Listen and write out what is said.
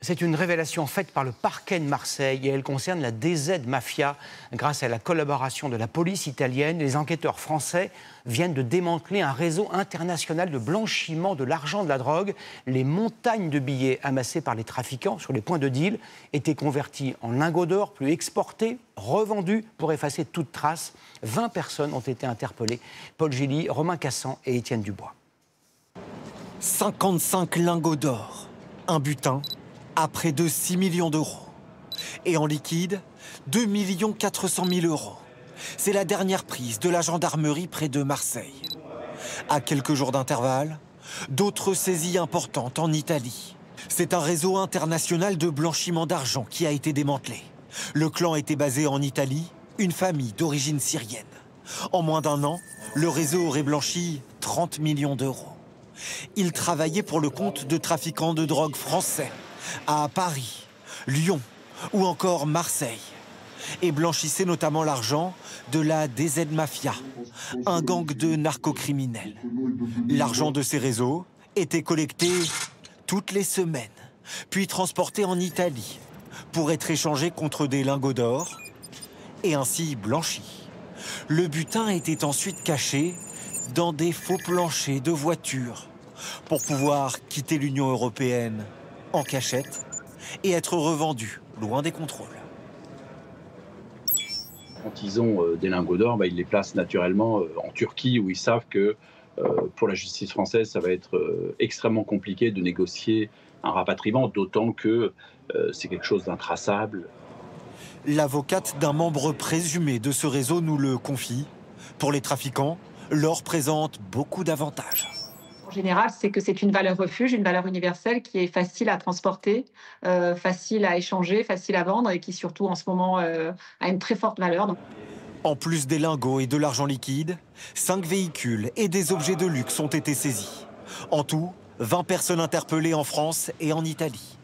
C'est une révélation faite par le parquet de Marseille et elle concerne la DZ Mafia. Grâce à la collaboration de la police italienne, les enquêteurs français viennent de démanteler un réseau international de blanchiment de l'argent de la drogue. Les montagnes de billets amassés par les trafiquants sur les points de deal étaient convertis en lingots d'or, puis exportés, revendus pour effacer toute trace. 20 personnes ont été interpellées. Paul Gilly, Romain Cassan et Étienne Dubois. 55 lingots d'or, un butin à près de 6 millions d'euros. Et en liquide, 2 400 000 euros. C'est la dernière prise de la gendarmerie près de Marseille. À quelques jours d'intervalle, d'autres saisies importantes en Italie. C'est un réseau international de blanchiment d'argent qui a été démantelé. Le clan était basé en Italie, une famille d'origine syrienne. En moins d'un an, le réseau aurait blanchi 30 millions d'euros. Il travaillait pour le compte de trafiquants de drogue français à Paris, Lyon ou encore Marseille et blanchissait notamment l'argent de la DZ Mafia, un gang de narcocriminels. L'argent de ces réseaux était collecté toutes les semaines, puis transporté en Italie pour être échangé contre des lingots d'or et ainsi blanchi. Le butin était ensuite caché dans des faux planchers de voitures pour pouvoir quitter l'Union européenne en cachette et être revendus loin des contrôles. Quand ils ont des lingots d'or, ils les placent naturellement en Turquie où ils savent que pour la justice française, ça va être extrêmement compliqué de négocier un rapatriement, d'autant que c'est quelque chose d'intraçable. L'avocate d'un membre présumé de ce réseau nous le confie. Pour les trafiquants, l'or présente beaucoup d'avantages. En général, c'est que c'est une valeur refuge, une valeur universelle qui est facile à transporter, facile à échanger, facile à vendre et qui surtout en ce moment a une très forte valeur. En plus des lingots et de l'argent liquide, 5 véhicules et des objets de luxe ont été saisis. En tout, 20 personnes interpellées en France et en Italie.